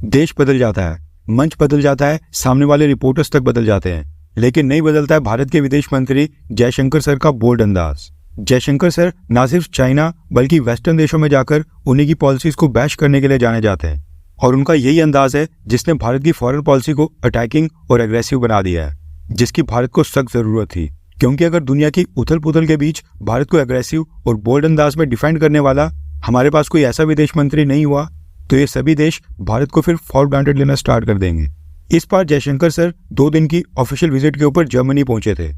देश बदल जाता है, मंच बदल जाता है, सामने वाले रिपोर्टर्स तक बदल जाते हैं, लेकिन नहीं बदलता है भारत के विदेश मंत्री जयशंकर सर का बोल्ड अंदाज। जयशंकर सर न सिर्फ चाइना बल्कि वेस्टर्न देशों में जाकर उन्हीं की पॉलिसीज को बैश करने के लिए जाने जाते हैं, और उनका यही अंदाज है जिसने भारत की फॉरेन पॉलिसी को अटैकिंग और एग्रेसिव बना दिया है, जिसकी भारत को सख्त जरूरत थी। क्योंकि अगर दुनिया की उथल पुथल के बीच भारत को एग्रेसिव और बोल्ड अंदाज में डिफेंड करने वाला हमारे पास कोई ऐसा विदेश मंत्री नहीं हुआ, तो ये सभी देश भारत को फिर फॉर ग्रांटेड लेना स्टार्ट कर देंगे। इस बार जयशंकर सर 2 दिन की ऑफिशियल विजिट के ऊपर जर्मनी पहुंचे थे।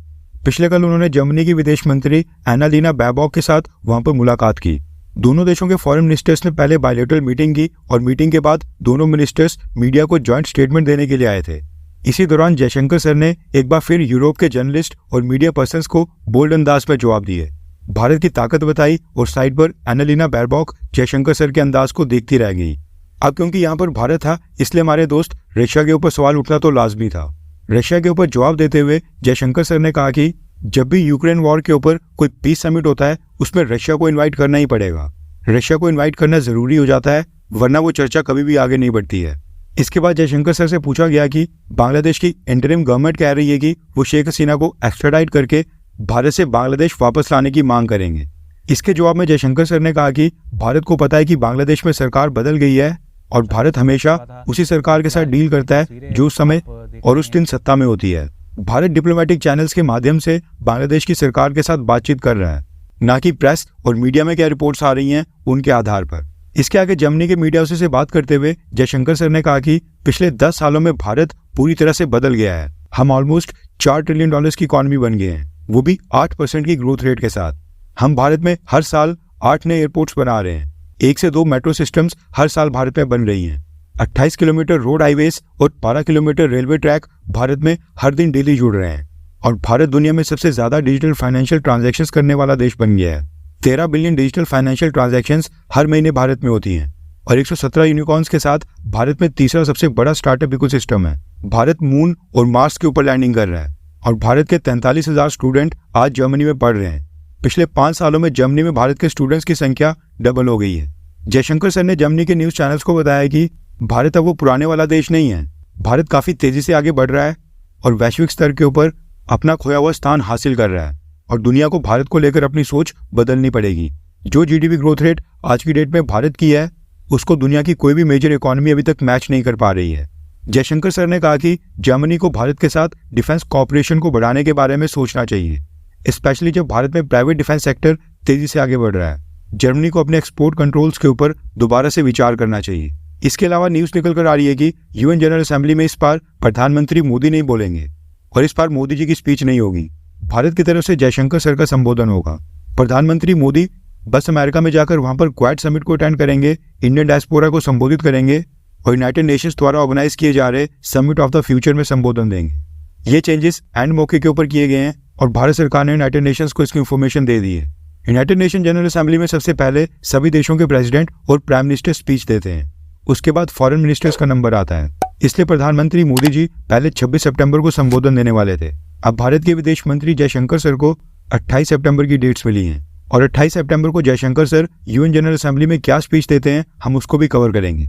पिछले कल उन्होंने जर्मनी की विदेश मंत्री एनालिना बैरबॉक के साथ वहां पर मुलाकात की। दोनों देशों के फॉरेन मिनिस्टर्स ने पहले बायलैटरल मीटिंग की और मीटिंग के बाद दोनों मिनिस्टर्स मीडिया को जॉइंट स्टेटमेंट देने के लिए आए थे। इसी दौरान जयशंकर सर ने एक बार फिर यूरोप के जर्नलिस्ट और मीडिया पर्सन्स को बोल्ड अंदाज में जवाब दिए, भारत की ताकत बताई, और साइड पर एनालिना बैरबॉक जयशंकर सर के अंदाज को देखती रह गई। अब क्योंकि यहाँ पर भारत था, इसलिए हमारे दोस्त रशिया के ऊपर सवाल उठना तो लाजमी था। रशिया के ऊपर जवाब देते हुए जयशंकर सर ने कहा कि जब भी यूक्रेन वॉर के ऊपर कोई पीस समिट होता है उसमें रशिया को इनवाइट करना ही पड़ेगा। रशिया को इनवाइट करना जरूरी हो जाता है, वरना वो चर्चा कभी भी आगे नहीं बढ़ती है। इसके बाद जयशंकर सर से पूछा गया कि बांग्लादेश की इंटरिम गवर्नमेंट कह रही है कि वो शेख हसीना को एक्स्ट्राडाइट करके भारत से बांग्लादेश वापस लाने की मांग करेंगे। इसके जवाब में जयशंकर सर ने कहा कि भारत को पता है कि बांग्लादेश में सरकार बदल गई है और भारत हमेशा उसी सरकार के साथ डील करता है जो उस समय और उस दिन सत्ता में होती है। भारत डिप्लोमेटिक चैनल्स के माध्यम से बांग्लादेश की सरकार के साथ बातचीत कर रहा है, ना कि प्रेस और मीडिया में क्या रिपोर्ट्स आ रही हैं उनके आधार पर। इसके आगे जर्मनी के मीडिया हाउस से बात करते हुए जयशंकर सर ने कहा कि पिछले 10 सालों में भारत पूरी तरह से बदल गया है। हम ऑलमोस्ट $4 ट्रिलियन की इकॉनमी बन गए हैं, वो भी 8% की ग्रोथ रेट के साथ। हम भारत में हर साल 8 नए एयरपोर्ट्स बना रहे हैं, 1 से 2 मेट्रो सिस्टम्स हर साल भारत में बन रही हैं, 28 किलोमीटर रोड हाईवेज और 12 किलोमीटर रेलवे ट्रैक भारत में हर दिन डेली जुड़ रहे हैं, और भारत दुनिया में सबसे ज्यादा डिजिटल फाइनेंशियल ट्रांजैक्शंस करने वाला देश बन गया है। 13 बिलियन डिजिटल फाइनेंशियल ट्रांजैक्शंस हर महीने भारत में होती हैं, और 117 यूनिकॉर्न्स के साथ भारत में तीसरा सबसे बड़ा स्टार्टअप इकोसिस्टम है। भारत मून और मार्स के ऊपर लैंडिंग कर रहा है, और भारत के 43,000 स्टूडेंट आज जर्मनी में पढ़ रहे हैं। पिछले 5 सालों में जर्मनी में भारत के स्टूडेंट्स की संख्या डबल हो गई है। जयशंकर सर ने जर्मनी के न्यूज चैनल्स को बताया कि भारत अब वो पुराने वाला देश नहीं है, भारत काफी तेजी से आगे बढ़ रहा है और वैश्विक स्तर के ऊपर अपना खोया हुआ स्थान हासिल कर रहा है, और दुनिया को भारत को लेकर अपनी सोच बदलनी पड़ेगी। जो जीडीपी ग्रोथ रेट आज की डेट में भारत की है, उसको दुनिया की कोई भी मेजर इकोनॉमी अभी तक मैच नहीं कर पा रही है। जयशंकर सर ने कहा कि जर्मनी को भारत के साथ डिफेंस कॉपरेशन को बढ़ाने के बारे में सोचना चाहिए, स्पेशली जब भारत में प्राइवेट डिफेंस सेक्टर तेजी से आगे बढ़ रहा है। जर्मनी को अपने एक्सपोर्ट कंट्रोल्स के ऊपर दोबारा से विचार करना चाहिए। इसके अलावा न्यूज निकल कर आ रही है कि यूएन जनरल असेंबली में इस बार प्रधानमंत्री मोदी नहीं बोलेंगे, और इस बार मोदी जी की स्पीच नहीं होगी। भारत की तरफ से जयशंकर सर का संबोधन होगा। प्रधानमंत्री मोदी बस अमेरिका में जाकर वहां पर क्वाड समिट को अटेंड करेंगे, इंडियन डायस्पोरा को संबोधित करेंगे और यूनाइटेड नेशंस द्वारा ऑर्गेनाइज किए जा रहे समिट ऑफ द फ्यूचर में संबोधन देंगे। ये चेंजेस एंड मौके के ऊपर किए गए हैं और भारत सरकार ने यूनाइटेड नेशंस को इसकी इन्फॉर्मेशन दे दी है। यूनाइटेड नेशन जनरल असेंबली में सबसे पहले सभी देशों के प्रेसिडेंट और प्राइम मिनिस्टर स्पीच देते हैं, उसके बाद फॉरेन मिनिस्टर्स का नंबर आता है। इसलिए प्रधानमंत्री मोदी जी पहले 26 सितंबर को संबोधन देने वाले थे। अब भारत के विदेश मंत्री जयशंकर सर को 28 सितंबर की डेट्स मिली हैं, और 28 सितंबर को Jaishankar sir UN general assembly में क्या स्पीच देते हैं हम उसको भी कवर करेंगे।